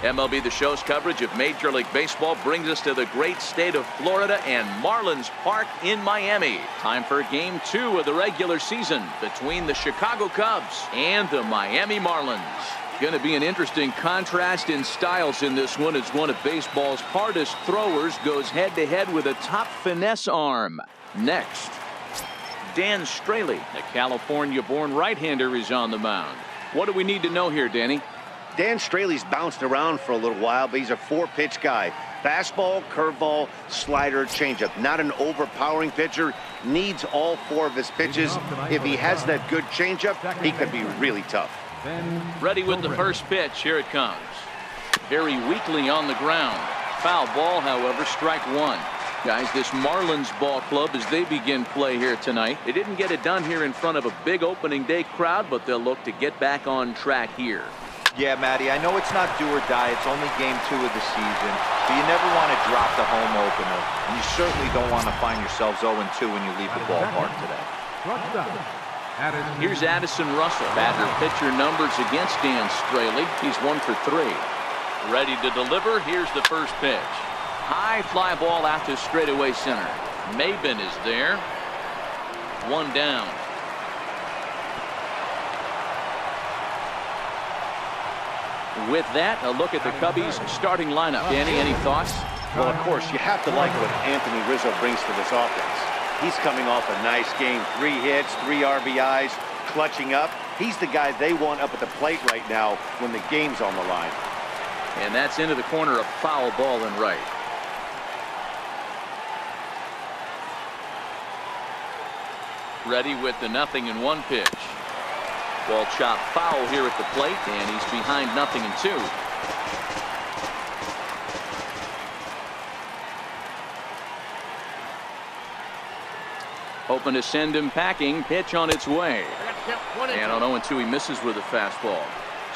MLB The Show's coverage of Major League Baseball brings us to the great state of Florida and Marlins Park in Miami. Time for Game 2 of the regular season between the Chicago Cubs and the Miami Marlins. Going to be an interesting contrast in styles in this one as one of baseball's hardest throwers goes head-to-head with a top finesse arm. Next, Dan Straley, the California-born right-hander, is on the mound. What do we need to know here, Danny? Dan Straley's bounced around for a little while, but he's a four-pitch guy. Fastball, curveball, slider, changeup. Not an overpowering pitcher. Needs all four of his pitches. If he has that good changeup, he could be really tough. Ready with the first pitch. Here it comes. Very weakly on the ground. Foul ball, however, strike one. Guys, this Marlins ball club, as they begin play here tonight, they didn't get it done here in front of a big opening day crowd, but they'll look to get back on track here. Yeah, Matty, I know it's not do or die. It's only game 2 of the season, but you never want to drop the home opener, and you certainly don't want to find yourselves 0-2 when you leave the ballpark today. Here's Addison Russell. Batter pitcher numbers against Dan Straley. He's 1 for 3. Ready to deliver. Here's the first pitch. High fly ball out to straightaway center. Maben is there. 1 down. With that, a look at the Cubbies' starting lineup. Danny, any thoughts? Well, of course, you have to like what Anthony Rizzo brings to this offense. He's coming off a nice game. 3 hits, 3 RBIs, clutching up. He's the guy they want up at the plate right now when the game's on the line. And that's into the corner, a foul ball and right. Ready with the 0-1 pitch. Ball chopped foul here at the plate, and he's behind 0-2. Hoping to send him packing. Pitch on its way. And on 0-2, he misses with a fastball.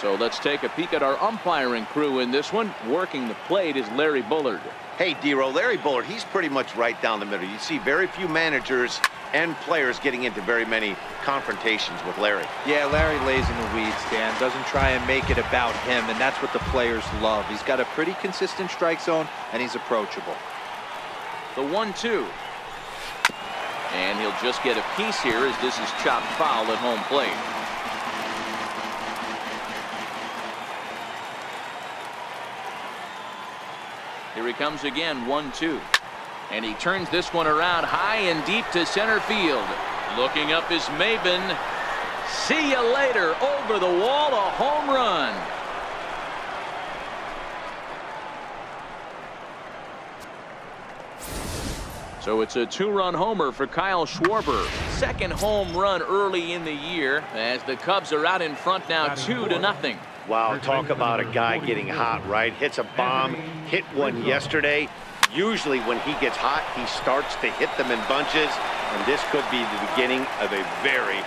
So let's take a peek at our umpiring crew in this one. Working the plate is Larry Bullard. Hey, Dero, Larry Bullard, he's pretty much right down the middle. You see very few managers and players getting into very many confrontations with Larry. Yeah, Larry lays in the weeds, Dan. Doesn't try and make it about him, and that's what the players love. He's got a pretty consistent strike zone, and he's approachable. The 1-2. And he'll just get a piece here as this is chopped foul at home plate. Here he comes again, 1-2. And he turns this one around high and deep to center field. Looking up is Maben. See you later. Over the wall, a home run. So it's a 2-run homer for Kyle Schwarber. Second home run early in the year as the Cubs are out in front now 2-0. Wow, talk about a guy getting hot, right? Hits a bomb, hit one yesterday. Usually when he gets hot, he starts to hit them in bunches, and this could be the beginning of a very,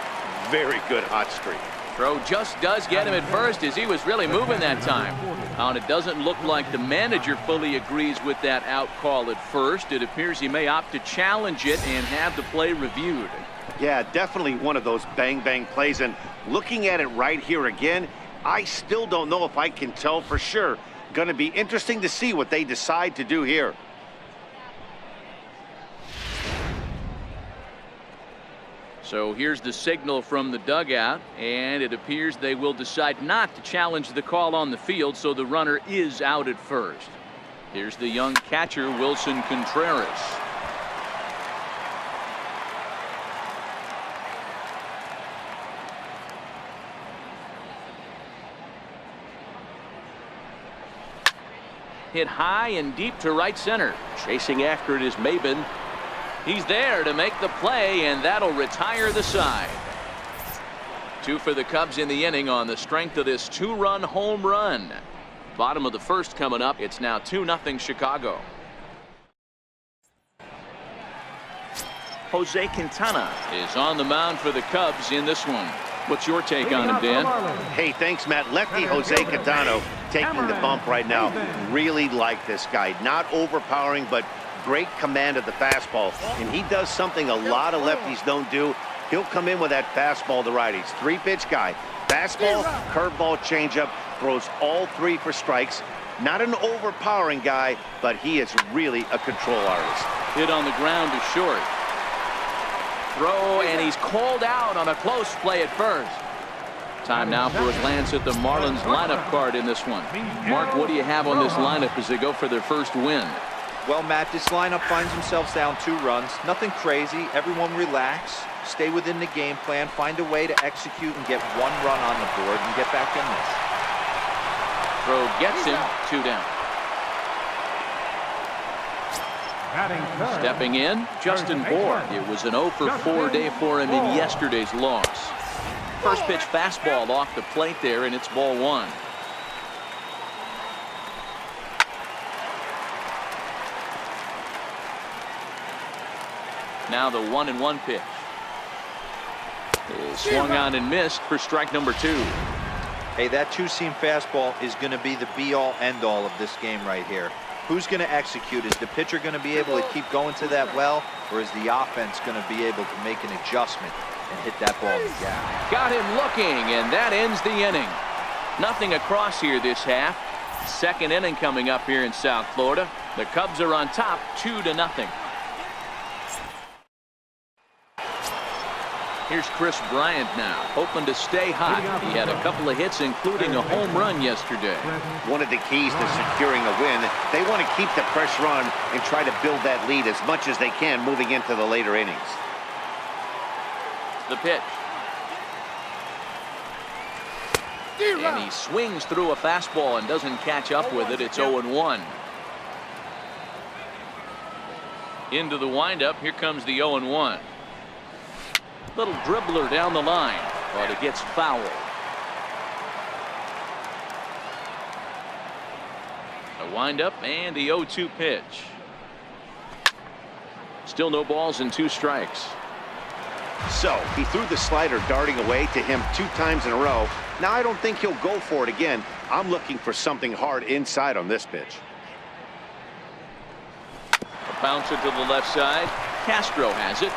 very good hot streak. Throw just does get him at first as he was really moving that time. And it doesn't look like the manager fully agrees with that out call at first. It appears he may opt to challenge it and have the play reviewed. Yeah, definitely one of those bang-bang plays, and looking at it right here again, I still don't know if I can tell for sure. Going to be interesting to see what they decide to do here. So here's the signal from the dugout, and it appears they will decide not to challenge the call on the field, so the runner is out at first. Here's the young catcher, Wilson Contreras. Hit high and deep to right center. Chasing after it is Maben. He's there to make the play, and that'll retire the side. 2 for the Cubs in the inning on the strength of this 2-run home run. Bottom of the first coming up. It's now 2-0 Chicago. Jose Quintana is on the mound for the Cubs in this one. What's your take on him, Dan? Hey, thanks, Matt. Lefty Jose Quintana taking the bump right now. Really like this guy. Not overpowering, but great command of the fastball. And he does something a lot of lefties don't do. He'll come in with that fastball to righties. 3-pitch guy. Fastball, curveball, changeup. throws all three for strikes. Not an overpowering guy, but he is really a control artist. Hit on the ground to short. Throw, and he's called out on a close play at first. Time now for a glance at the Marlins lineup card in this one. Mark, what do you have on this lineup as they go for their first win? Well, Matt, this lineup finds themselves down 2 runs. Nothing crazy. Everyone relax. Stay within the game plan. Find a way to execute and get 1 run on the board and get back in this. Throw gets him, 2 down. Stepping in, Justin Bour. It was an 0 for 4 day for him in yesterday's loss. First pitch fastball off the plate there, and it's ball 1. Now the 1-1 pitch. Is swung on and missed for strike number 2. Hey, that 2-seam fastball is going to be the be-all, end-all of this game right here. Who's going to execute? Is the pitcher going to be able to keep going to that well, or is the offense going to be able to make an adjustment and hit that ball in the gap? Got him looking, and that ends the inning. Nothing across here this half. Second inning coming up here in South Florida. The Cubs are on top 2-0. Here's Chris Bryant now, hoping to stay hot. He had a couple of hits, including a home run yesterday. One of the keys to securing a win, they want to keep the pressure on and try to build that lead as much as they can moving into the later innings. The pitch. And he swings through a fastball and doesn't catch up with it. It's 0-1. Into the windup. Here comes the 0-1. Little dribbler down the line, but it gets fouled. A windup and the 0-2 pitch. Still no balls and 2 strikes. So he threw the slider darting away to him 2 times in a row. Now I don't think he'll go for it again. I'm looking for something hard inside on this pitch. A bouncer to the left side. Castro has it.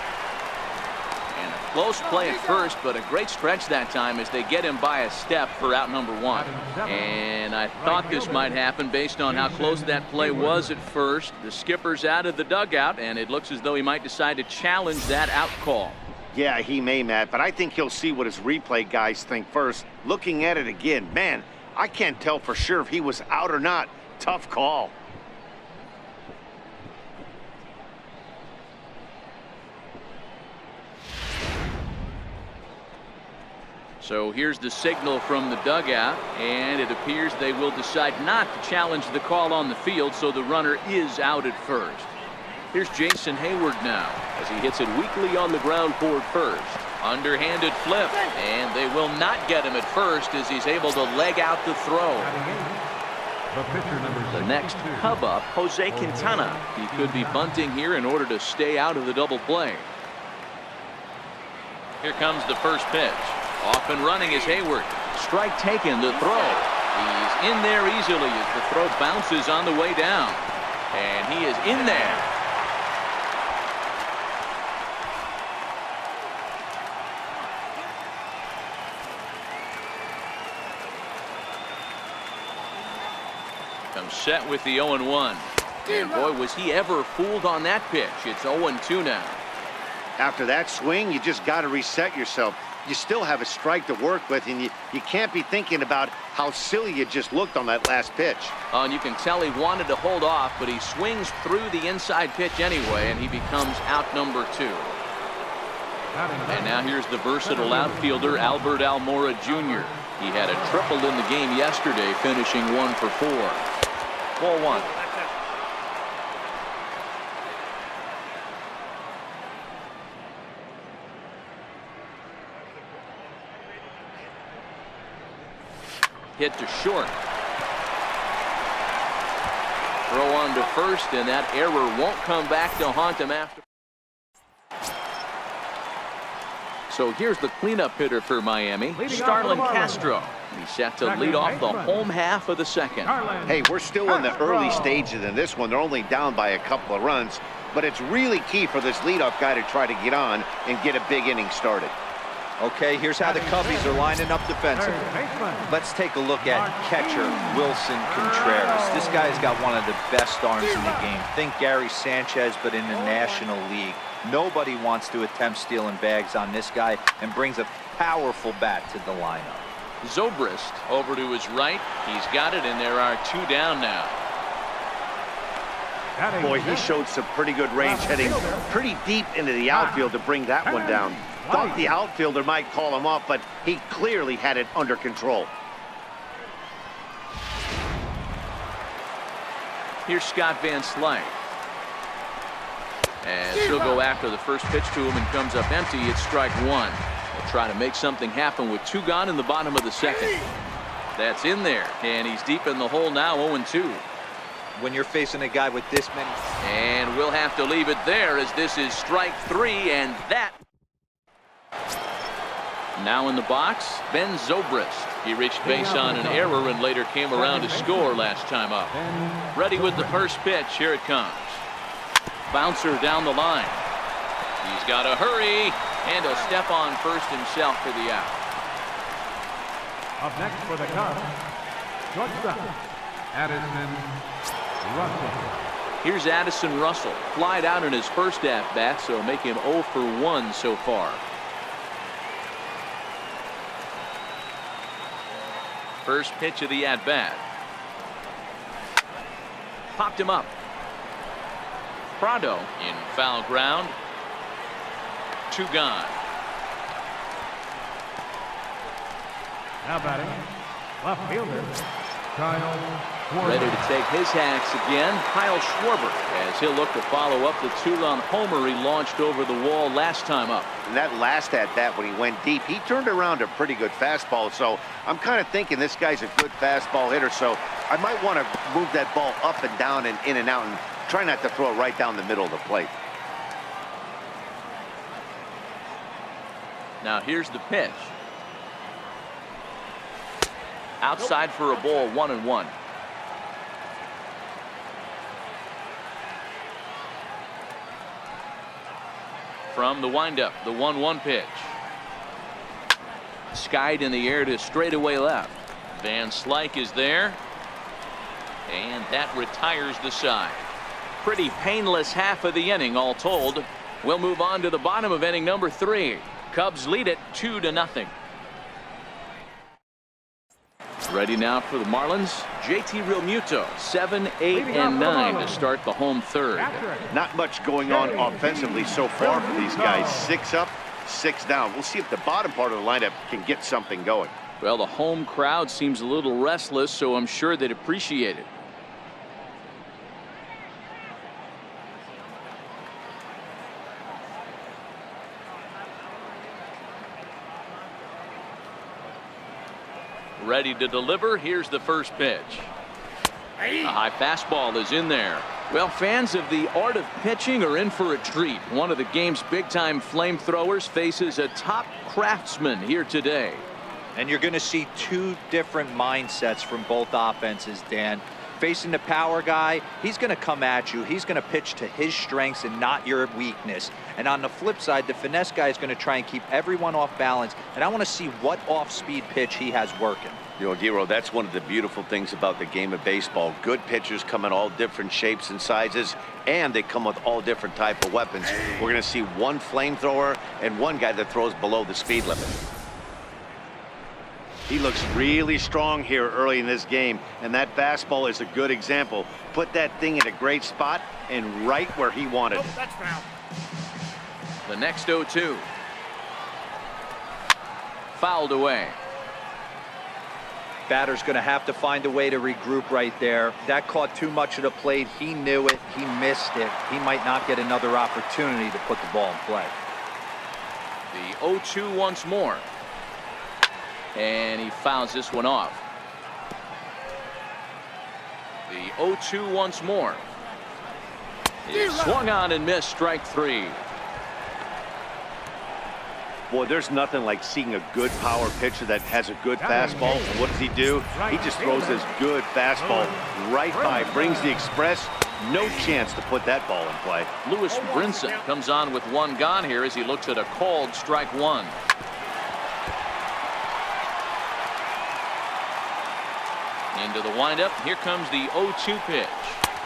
And a close play at first, but a great stretch that time as they get him by a step for out number 1. And I thought this might happen based on how close that play was at first. The skipper's out of the dugout, and it looks as though he might decide to challenge that out call. Yeah, he may, Matt, but I think he'll see what his replay guys think first. Looking at it again, man, I can't tell for sure if he was out or not. Tough call. So here's the signal from the dugout, and it appears they will decide not to challenge the call on the field, so the runner is out at first. Here's Jason Hayward now as he hits it weakly on the ground toward first. Underhanded flip, and they will not get him at first as he's able to leg out the throw. The next Cub up, Jose Quintana. He could be bunting here in order to stay out of the double play. Here comes the first pitch. Off and running is Hayward. Strike taken, the throw. He's in there easily as the throw bounces on the way down. And he is in there. Comes set with the 0-1. And boy, was he ever fooled on that pitch. It's 0-2 now. After that swing, you just got to reset yourself. You still have a strike to work with, and you can't be thinking about how silly you just looked on that last pitch. And you can tell he wanted to hold off, but he swings through the inside pitch anyway, and he becomes out number 2. And now here's the versatile outfielder, Albert Almora Jr. He had a triple in the game yesterday, finishing 1 for 4. Ball 1. Hit to short. Throw on to first, and that error won't come back to haunt him after. So here's the cleanup hitter for Miami, Starlin Castro. He's set to lead off the home half of the second. Hey, we're still in the early stages in this one. They're only down by a couple of runs, but it's really key for this leadoff guy to try to get on and get a big inning started. Okay, here's how the Cubbies are lining up defensively. Let's take a look at catcher Wilson Contreras. This guy's got one of the best arms in the game. Think Gary Sanchez, but in the National League. Nobody wants to attempt stealing bags on this guy, and brings a powerful bat to the lineup. Zobrist over to his right. He's got it, and there are 2 down now. Boy, he showed some pretty good range, heading pretty deep into the outfield to bring that one down. Thought the outfielder might call him off, but he clearly had it under control. Here's Scott Van Slyke. As he'll go after the first pitch to him and comes up empty. It's strike 1. He'll try to make something happen with 2 gone in the bottom of the second. That's in there, and he's deep in the hole now, 0-2. When you're facing a guy with this many. And we'll have to leave it there, as this is strike 3, and that. Now in the box, Ben Zobrist. He reached base on an error and later came around to score last time up. Ready with the first pitch. Here it comes. Bouncer down the line. He's got to hurry, and he'll step on first himself for the out. Up next for the Cubs, shortstop, Addison Russell. Here's Addison Russell. Flied out in his first at-bat, so make him 0 for 1 so far. First pitch of the at-bat. Popped him up. Prado in foul ground. 2 gone. Now batting, left fielder, Kyle Schwarber. Ready to take his hacks again, Kyle Schwarber, as he'll look to follow up the 2-run homer he launched over the wall last time up. And that last at-bat when he went deep, he turned around a pretty good fastball. So I'm kind of thinking this guy's a good fastball hitter. So I might want to move that ball up and down and in and out and try not to throw it right down the middle of the plate. Now here's the pitch. Outside for a ball, 1-1. From the windup, the 1-1 pitch. Skied in the air to straightaway left. Van Slyke is there. And that retires the side. Pretty painless half of the inning all told. We'll move on to the bottom of inning number 3. Cubs lead it 2-0. Ready now for the Marlins. JT Realmuto, 7, 8, and 9 to start the home third. Not much going on offensively so far for these guys. 6 up, 6 down. We'll see if the bottom part of the lineup can get something going. Well, the home crowd seems a little restless, so I'm sure they'd appreciate it. Ready to deliver. Here's the first pitch. A high fastball is in there. Well, fans of the art of pitching are in for a treat. One of the game's big-time flamethrowers faces a top craftsman here today. And you're going to see 2 different mindsets from both offenses, Dan. Facing the power guy, he's going to come at you. He's going to pitch to his strengths and not your weakness. And on the flip side, the finesse guy is going to try and keep everyone off balance. And I want to see what off-speed pitch he has working. You know, Giro, that's one of the beautiful things about the game of baseball. Good pitchers come in all different shapes and sizes, and they come with all different type of weapons. We're going to see one flamethrower and one guy that throws below the speed limit. He looks really strong here early in this game, and that fastball is a good example. Put that thing in a great spot and right where he wanted it. That's foul. The next 0-2. Fouled away. Batter's going to have to find a way to regroup right there. That caught too much of the plate. He knew it. He missed it. He might not get another opportunity to put the ball in play. The 0-2 once more. And he fouls this one off. The 0-2 once more. He swung on and missed, strike 3. Boy, there's nothing like seeing a good power pitcher that has a good fastball. And what does he do? He just throws this good fastball right by, brings the express. No chance to put that ball in play. Lewis Brinson comes on with 1 gone here as he looks at a called strike 1. Into the windup. Here comes the 0-2 pitch.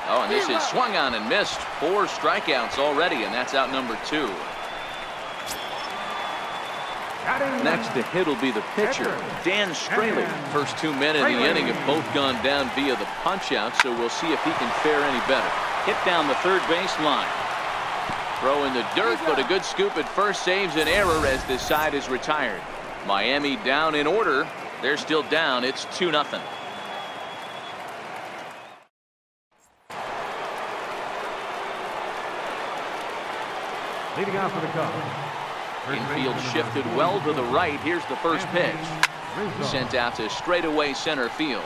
Oh, and this is swung on and missed. 4 strikeouts already, and that's out number 2. Next to hit will be the pitcher, Dan Straley. First 2 men in the inning have both gone down via the punch-out, so we'll see if he can fare any better. Hit down the third base line. Throw in the dirt, but a good scoop at first saves an error as this side is retired. Miami down in order. They're still down. It's 2-0. Leading off for the Cubs. Infield shifted well to the right. Here's the first pitch. Sent out to straightaway center field.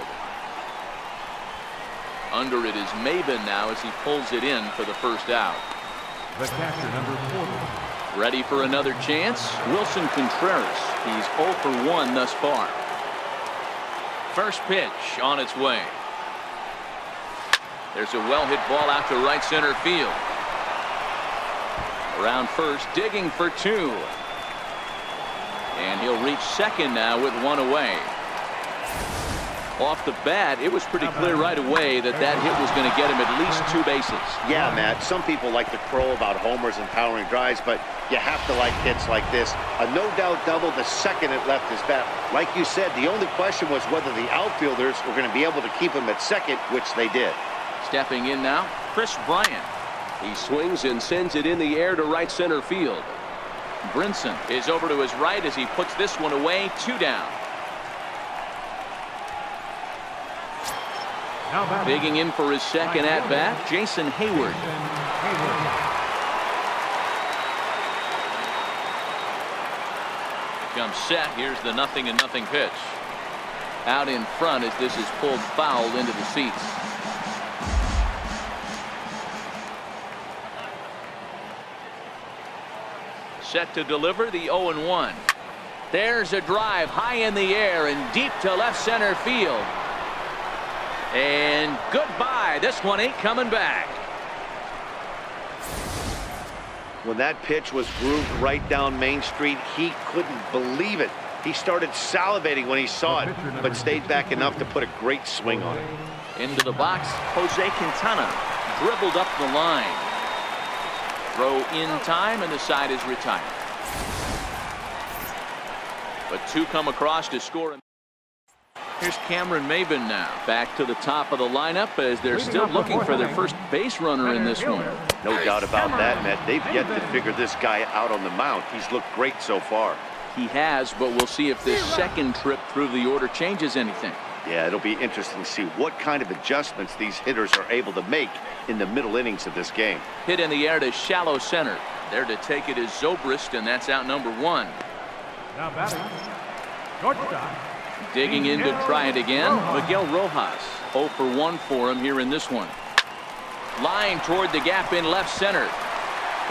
Under it is Maben now as he pulls it in for the first out. The catcher, number 40. Ready for another chance? Wilson Contreras. He's 0 for 1 thus far. First pitch on its way. There's a well-hit ball out to right center field. Around first, digging for 2. And he'll reach second now with 1 away. Off the bat, it was pretty clear right away that that hit was going to get him at least 2 bases. Yeah, Matt, some people like to crow about homers and powering drives, but you have to like hits like this. A no-doubt double the second it left his bat. Like you said, the only question was whether the outfielders were going to be able to keep him at second, which they did. Stepping in now, Chris Bryant. He swings and sends it in the air to right center field. Brinson is over to his right as he puts this one away. 2 down. Digging in for his second at-bat, Jason Hayward. Comes set. Here's the 0-0 pitch. Out in front as this is pulled foul into the seats. Set to deliver the 0-1. There's a drive high in the air and deep to left center field. And goodbye. This one ain't coming back. When that pitch was grooved right down Main Street, he couldn't believe it. He started salivating when he saw it, but stayed back enough to put a great swing on it. Into the box, Jose Quintana dribbled up the line. Throw in time, and the side is retired. But 2 come across to score. Here's Cameron Maben now. Back to the top of the lineup as they're still looking for their first base runner in this one. No doubt about that, Matt. They've yet to figure this guy out on the mound. He's looked great so far. He has, but we'll see if this second trip through the order changes anything. Yeah, it'll be interesting to see what kind of adjustments these hitters are able to make in the middle innings of this game. Hit in the air to shallow center. There to take it is Zobrist, and that's out number 1. Now batting, shortstop. Digging in to try it again, Miguel Rojas. 0 for 1 for him here in this one. Line toward the gap in left center.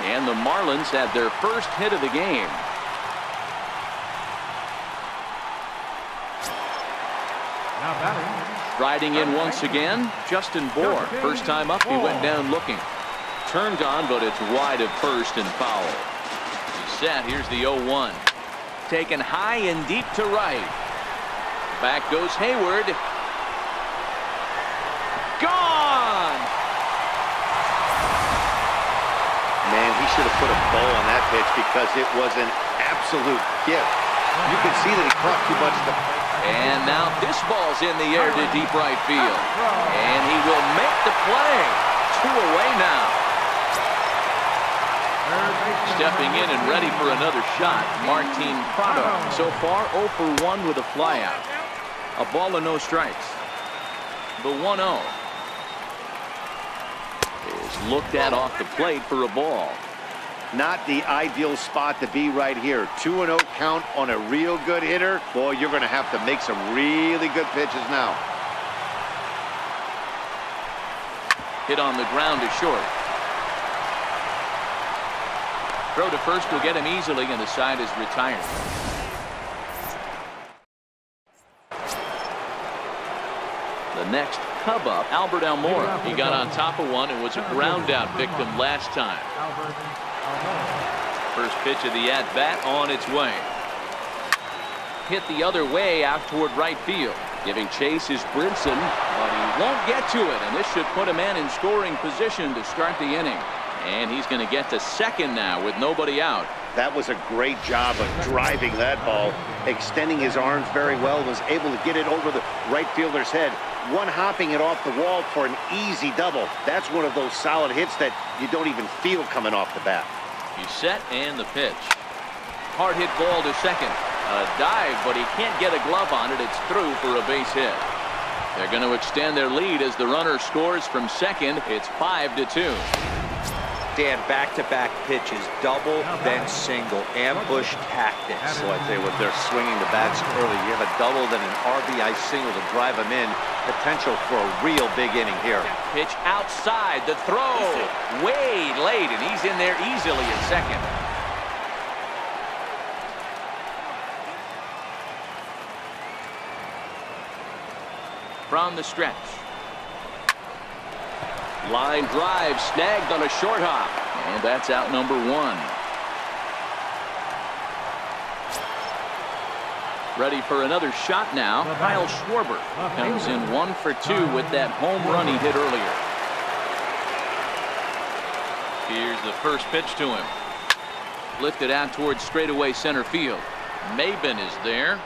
And the Marlins had their first hit of the game. Now batting. Riding in once again, Justin Bohr. First time up, he went down looking. Turned on, but it's wide of first and foul. He's set. Here's the 0-1. Taken high and deep to right. Back goes Hayward. Gone! Man, he should have put a bow on that pitch because it was an absolute gift. You could see that he caught too much of the plate. And now this ball's in the air to deep right field. And he will make the play. 2 away now. Stepping in and ready for another shot, Martin Prado. So far 0 for 1 with a flyout. A ball and no strikes. The 1-0 is looked at off the plate for a ball. Not the ideal spot to be right here. 2-0 count on a real good hitter. Boy, you're going to have to make some really good pitches now. Hit on the ground to short. Throw to first will get him easily, and the side is retired. The next Cub up, Albert Almora. He got on top of one and was a ground out victim last time. First pitch of the at-bat on its way. Hit the other way out toward right field. Giving chase is Brinson, but he won't get to it, and this should put a man in scoring position to start the inning. And he's going to get to second now with nobody out. That was a great job of driving that ball, extending his arms very well, was able to get it over the right fielder's head, one-hopping it off the wall for an easy double. That's one of those solid hits that you don't even feel coming off the bat. He's set, and the pitch. Hard hit ball to second. A dive, but he can't get a glove on it. It's through for a base hit. They're going to extend their lead as the runner scores from second. It's 5-2. Dan, back-to-back pitches, double, then single, ambush tactics. So I tell you what, they're swinging the bats early. You have a double, then an RBI single to drive him in. Potential for a real big inning here. Pitch outside, the throw way late, and he's in there easily at second. From the stretch. Line drive snagged on a short hop, and that's out number one. Ready for another shot now. Kyle Schwarber comes in 1 for 2 with that home run he hit earlier. Here's the first pitch to him. Lifted out towards straightaway center field. Maben is there.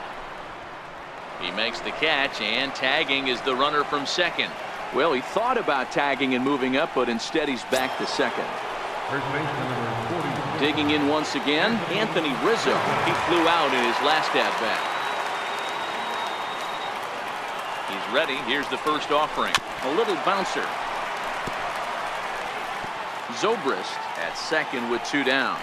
He makes the catch, and tagging is the runner from second. Well, he thought about tagging and moving up, but instead he's back to second. Digging in once again, Anthony Rizzo. He flew out in his last at-bat. He's ready. Here's the first offering. A little bouncer. Zobrist at second with 2 down.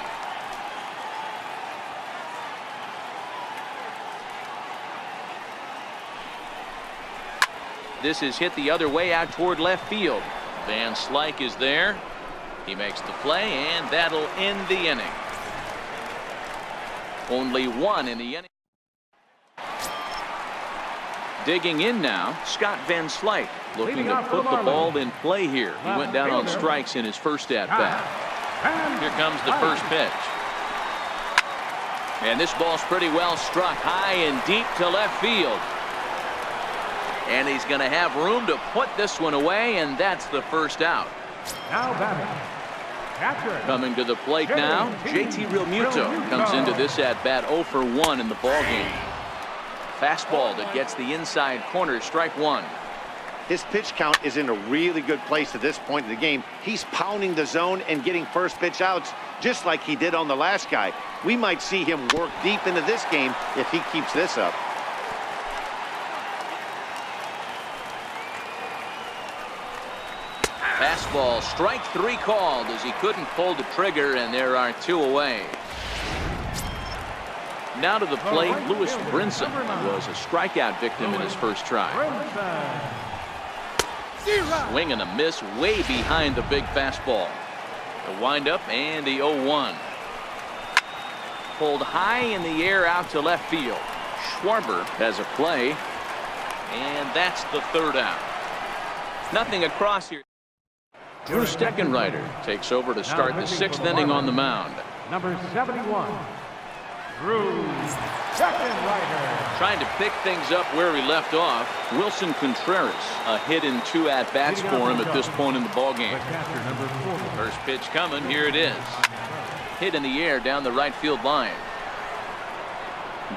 This is hit the other way out toward left field. Van Slyke is there. He makes the play, and that'll end the inning. Only one in the inning. Digging in now, Scott Van Slyke looking to put the ball in play here. He went down on strikes in his first at-bat. Here comes the first pitch. And this ball's pretty well struck high and deep to left field. And he's going to have room to put this one away, and that's the first out. Now batting. Catcher. Coming to the plate now, JT Realmuto comes into this at-bat 0 for 1 in the ballgame. Fastball that gets the inside corner, strike one. His pitch count is in a really good place at this point in the game. He's pounding the zone and getting first pitch outs just like he did on the last guy. We might see him work deep into this game if he keeps this up. Fastball, strike 3 called as he couldn't pull the trigger, and there are 2 away. Now to the plate, Lewis Brinson was a strikeout victim in his first try. Swing and a miss way behind the big fastball. The windup and the 0-1. Pulled high in the air out to left field. Schwarber has a play, and that's the 3rd out. Nothing across here. Drew Steckenrider takes over to start the 6th inning on the mound. Number 71, Drew Steckenrider. Trying to pick things up where he left off. Wilson Contreras, a hit in 2 at-bats for him at this point in the ballgame. First pitch coming, here it is. Hit in the air down the right field line.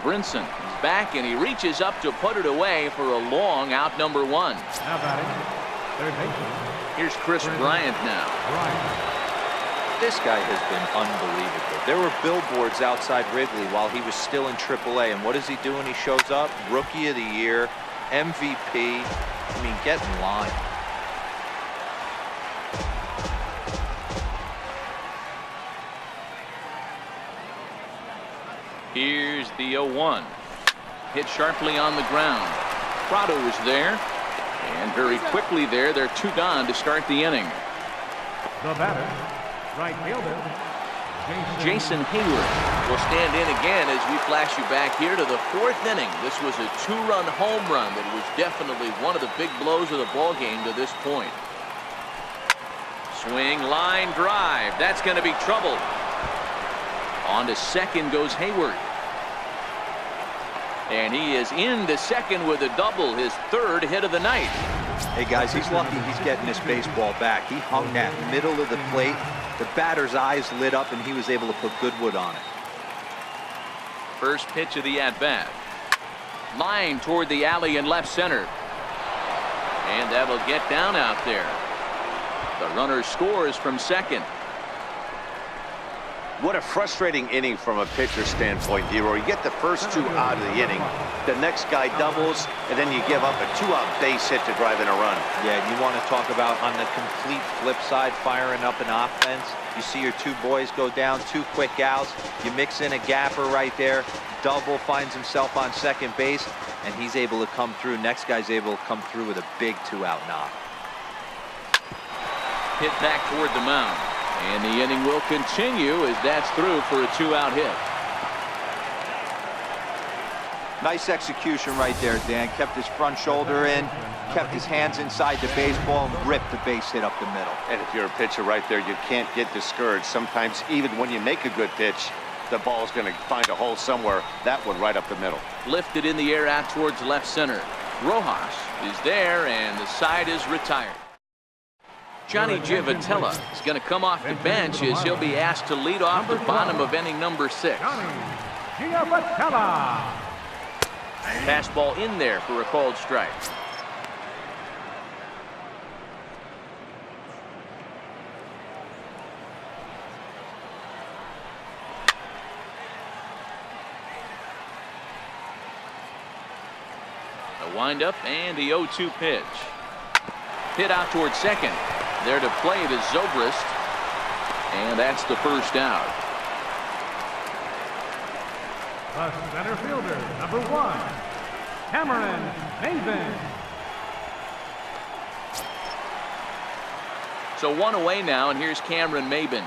Brinson is back, and he reaches up to put it away for a long out number 1. Now batting, third baseman. Here's Chris Bryant now. This guy has been unbelievable. There were billboards outside Wrigley while he was still in AAA, and what does he do when he shows up? Rookie of the Year, MVP. I mean, get in line. Here's the 0-1. Hit sharply on the ground. Prado is there. And very quickly there, they're 2 gone to start the inning. The batter, right fielder, Jason Hayward will stand in again as we flash you back here to the 4th inning. This was a 2-run home run that was definitely one of the big blows of the ball game to this point. Swing, line drive. That's going to be trouble. On to second goes Hayward. And he is into second with a double, his third hit of the night. Hey guys, he's lucky he's getting this baseball back. He hung that middle of the plate. The batter's eyes lit up and he was able to put good wood on it. First pitch of the at-bat. Line toward the alley in left center. And that'll get down out there. The runner scores from second. What a frustrating inning from a pitcher's standpoint, Dero. You get the first two out of the inning. The next guy doubles, and then you give up a 2-out base hit to drive in a run. Yeah, you want to talk about on the complete flip side, firing up an offense. You see your two boys go down, 2 quick outs. You mix in a gapper right there. Double, finds himself on second base, and he's able to come through. Next guy's able to come through with a big 2-out knock. Hit back toward the mound. And the inning will continue as that's through for a 2-out hit. Nice execution right there, Dan. Kept his front shoulder in, kept his hands inside the baseball, and ripped the base hit up the middle. And if you're a pitcher right there, you can't get discouraged. Sometimes even when you make a good pitch, the ball's going to find a hole somewhere. That one right up the middle. Lifted in the air out towards left center. Rojas is there, and the side is retired. Johnny Giavotella is going to come off the bench as he'll be asked to lead off the bottom of inning number 6. Giavotella. Fastball in there for a called strike. A windup and the 0-2 pitch. Hit out towards second. There to play it is Zobrist, and that's the first out. The center fielder, number 1, Cameron Maven. So 1 away now, and here's Cameron Maben.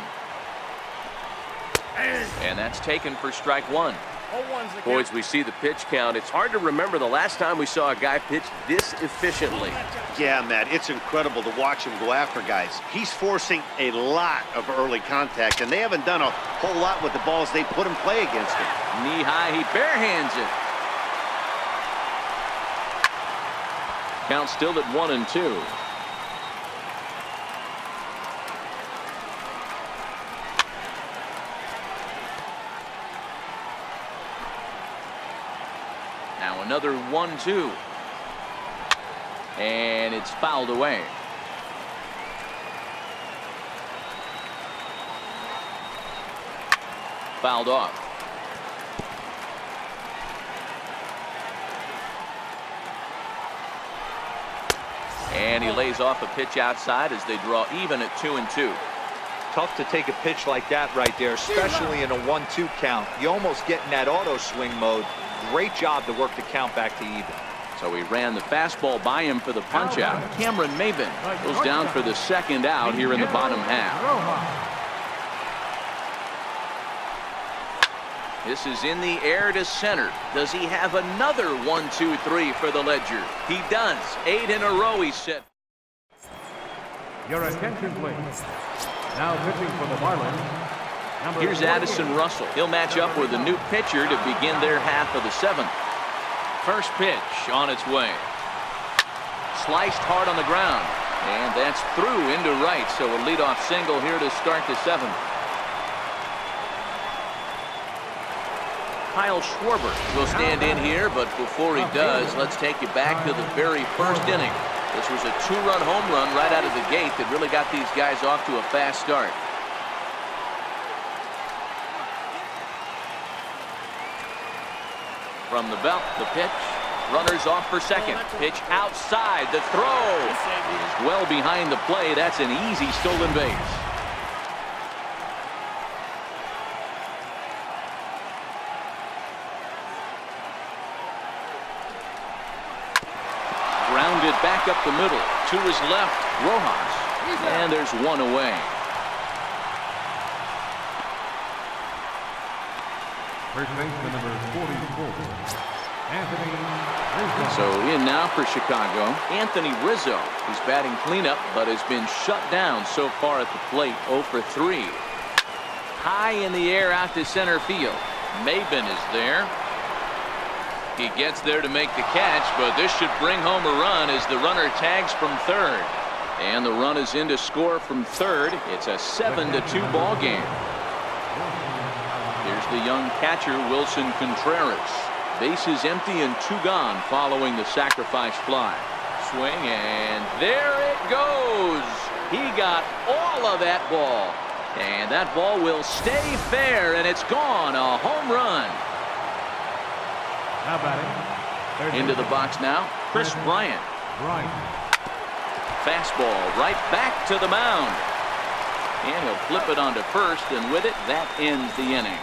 And that's taken for strike 1. Boys, we see the pitch count. It's hard to remember the last time we saw a guy pitch this efficiently. Yeah, Matt, it's incredible to watch him go after guys. He's forcing a lot of early contact, and they haven't done a whole lot with the balls they put in play against him. Knee high, he barehands it. Count still at 1-2. Now another 1-2. And it's fouled away. Fouled off. And he lays off a pitch outside as they draw even at 2-2. Tough to take a pitch like that right there, especially in a 1-2 count. You almost get in that auto swing mode. Great job to work the count back to even. So he ran the fastball by him for the punch out. Cameron Maben goes down for the second out here in the bottom half. This is in the air to center. Does he have another 1-2-3 for the Ledger? He does. 8 in a row he's set. Your attention, please. Now pitching for the Marlins. Here's Addison Russell. He'll match up with a new pitcher to begin their half of the 7th. First pitch on its way. Sliced hard on the ground. And that's through into right. So a leadoff single here to start the 7th. Kyle Schwarber will stand in here, but before he does, let's take you back to the very first inning. This was a 2-run home run right out of the gate that really got these guys off to a fast start. From the belt, the pitch. Runners off for second. Pitch outside. The throw is well behind the play. That's an easy stolen base. Grounded back up the middle. To his left, Rojas. And there's 1 away. First baseman number 44, Anthony Rizzo. So in now for Chicago, Anthony Rizzo, who's batting cleanup but has been shut down so far at the plate. 0 for 3. High in the air out to center field. Maben is there. He gets there to make the catch, but this should bring home a run as the runner tags from third. And the run is in to score from third. It's a 7-2 ball game. Here's the young catcher, Wilson Contreras. Bases empty and 2 gone following the sacrifice fly. Swing, and there it goes. He got all of that ball. And that ball will stay fair, and it's gone. A home run. Now batting. Into the box now, Chris Bryant. Fastball right back to the mound. And he'll flip it onto first, and with it, that ends the inning.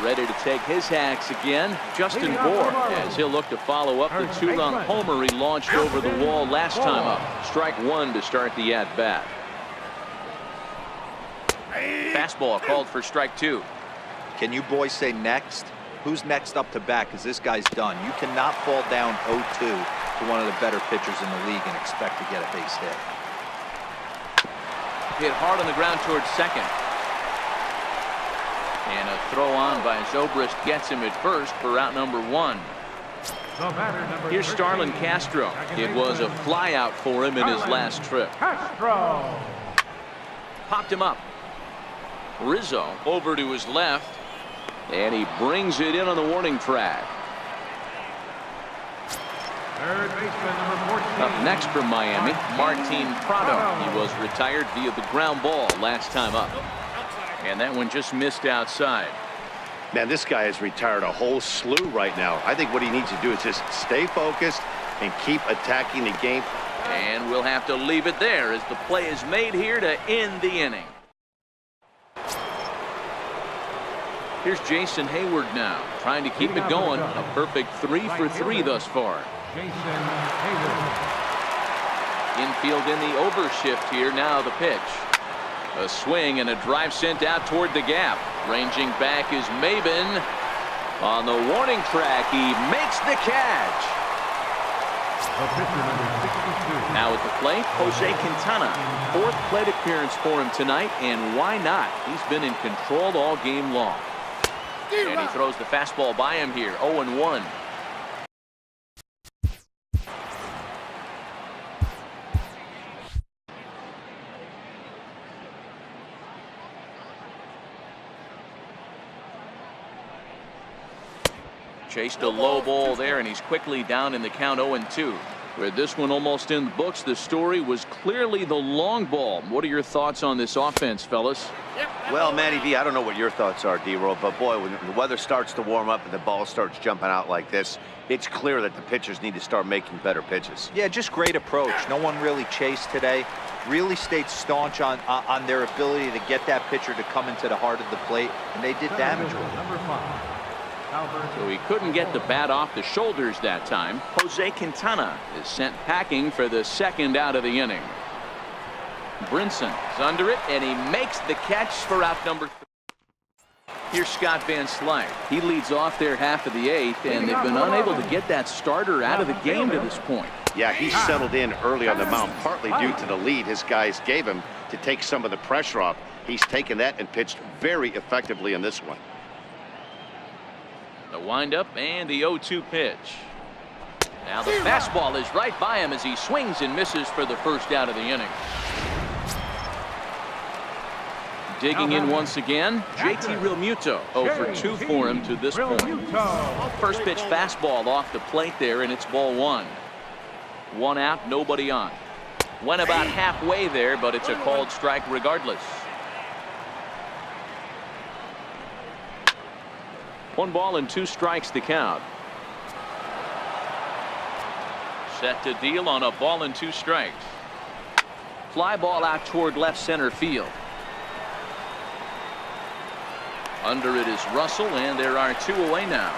Ready to take his hacks again, Justin Bour, as he'll look to follow up the 2-run homer he launched over the wall last time up. Strike 1 to start the at-bat. Fastball called for strike 2. Can you boys say next? Who's next up to bat? Because this guy's done. You cannot fall down 0-2 to one of the better pitchers in the league and expect to get a base hit. Hit hard on the ground towards second. And a throw on by Zobrist gets him at first for out number 1. Here's Starlin Castro. It was a fly out for him in his last trip. Popped him up. Rizzo over to his left. And he brings it in on the warning track. Third baseman, number 14. Up next from Miami, Martin Prado. He was retired via the ground ball last time up. And that one just missed outside. Man, this guy has retired a whole slew right now. I think what he needs to do is just stay focused and keep attacking the game. And we'll have to leave it there as the play is made here to end the inning. Here's Jason Hayward now, trying to keep it going. A perfect 3 for 3 thus far. Jason Hayward. Infield in the overshift here. Now the pitch. A swing and a drive sent out toward the gap. Ranging back is Maben. On the warning track, he makes the catch. The pitcher, number 62. Now at the plate, Jose Quintana. 4th plate appearance for him tonight, and why not? He's been in control all game long. And he throws the fastball by him here, 0-1. Chased a low ball there, and he's quickly down in the count 0-2. With this one almost in the books, the story was clearly the long ball. What are your thoughts on this offense, fellas? Well, Matty V, I don't know what your thoughts are, D-Roll, but boy, when the weather starts to warm up and the ball starts jumping out like this, it's clear that the pitchers need to start making better pitches. Yeah, just great approach. No one really chased today. Really stayed staunch on their ability to get that pitcher to come into the heart of the plate, and they did damage with it. Number 5. So he couldn't get the bat off the shoulders that time. Jose Quintana is sent packing for the 2nd out of the inning. Brinson is under it, and he makes the catch for out number 3. Here's Scott Van Slyke. He leads off their half of the 8th, and they've been unable to get that starter out of the game to this point. Yeah, he settled in early on the mound, partly due to the lead his guys gave him to take some of the pressure off. He's taken that and pitched very effectively in this one. The windup and the 0-2 pitch. Now the fastball is right by him as he swings and misses for the 1st out of the inning. Digging in once again, JT Realmuto. 0 for 2 for him to this point. First pitch fastball off the plate there, and it's ball 1. 1 out, nobody on. Went about halfway there, but it's a called strike regardless. 1 ball and 2 strikes to count. Set to deal on a ball and 2 strikes. Fly ball out toward left center field. Under it is Russell, and there are 2 away now.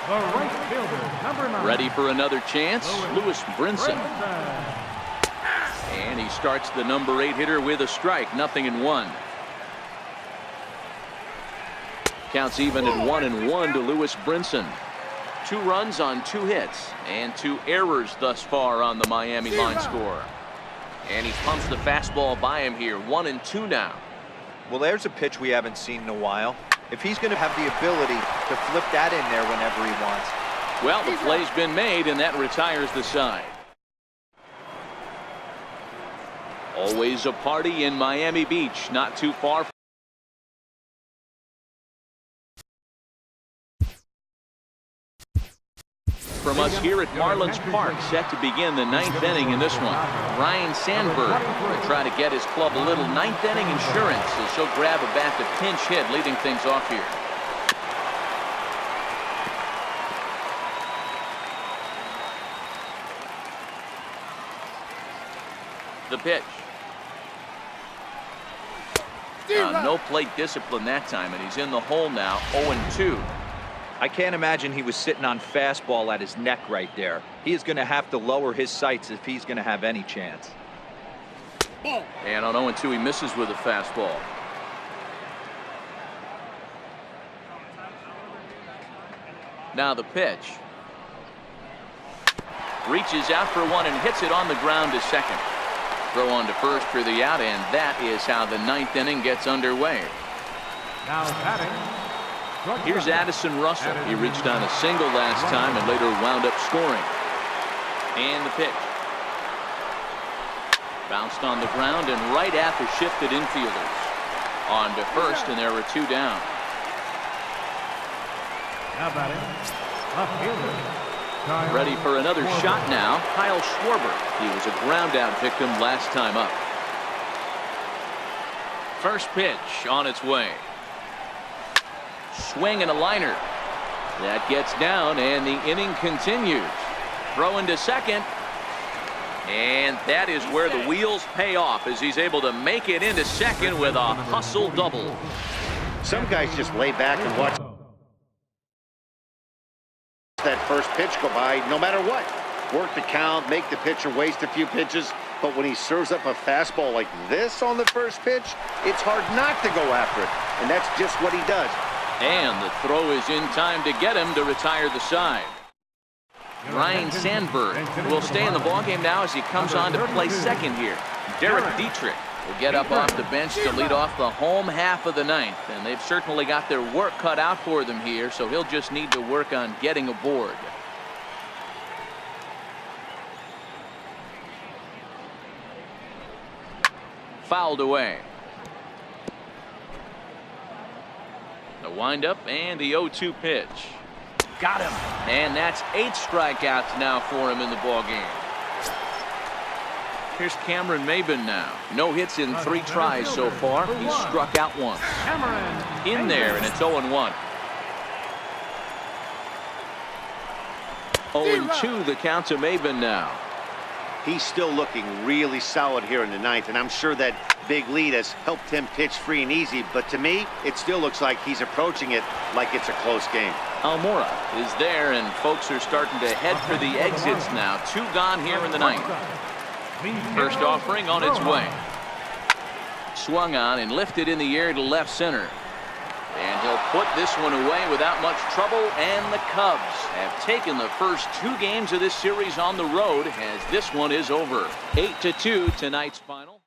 The right fielder, number 9. Ready for another chance, Lewis Brinson. And he starts the number 8 hitter with a strike, 0-1. Counts even at 1-1 to Lewis Brinson. 2 runs on 2 hits and 2 errors thus far on the Miami line score. And he pumps the fastball by him here, 1-2 now. Well, there's a pitch we haven't seen in a while. if he's going to have the ability to flip that in there whenever he wants. Well, the play's been made, and that retires the side. Always a party in Miami Beach, not too far from us here at Marlins Park, set to begin the 9th inning in this one. Ryne Sandberg will try to get his club a little 9th inning insurance as he'll grab a bat to pinch hit, leading things off here. The pitch. No plate discipline that time, and he's in the hole now, 0-2. I can't imagine he was sitting on fastball at his neck right there. He is going to have to lower his sights if he's going to have any chance. And on 0-2, he misses with a fastball. Now the pitch. Reaches out for one and hits it on the ground to second. Throw on to first for the out, and that is how the 9th inning gets underway. Now batting. Here's Addison Russell. He reached on a single last time and later wound up scoring. And the pitch. Bounced on the ground and right at the shifted infielders. On to first, and there were 2 down. Now batting. Left fielder. Ready for another shot now, Kyle Schwarber. He was a ground out victim last time up. First pitch on its way. Swing and a liner. That gets down, and the inning continues. Throw into second. And that is where the wheels pay off as he's able to make it into second with a hustle double. Some guys just lay back and watch that first pitch go by no matter what. Work the count, make the pitcher waste a few pitches, but when he serves up a fastball like this on the first pitch, it's hard not to go after it, and that's just what he does. And the throw is in time to get him to retire the side. Ryne Sandberg will stay in the ballgame now as he comes on to play second here. Derek Dietrich will get up off the bench to lead off the home half of the 9th, and they've certainly got their work cut out for them here, so he'll just need to work on getting aboard. Fouled away. The windup and the 0-2 pitch. Got him. And that's 8 strikeouts now for him in the ballgame. Here's Cameron Maybin now. No hits in 3 tries so far. He's struck out once. In there, and it's 0-1. 0-2 the count to Maybin now. He's still looking really solid here in the 9th, and I'm sure that big lead has helped him pitch free and easy, but to me, it still looks like he's approaching it like it's a close game. Almora is there, and folks are starting to head for the exits now. 2 gone here in the 9th. First offering on its way. Swung on and lifted in the air to left center. And he'll put this one away without much trouble, and the Cubs have taken the first 2 games of this series on the road as this one is over. 8-2 tonight's final.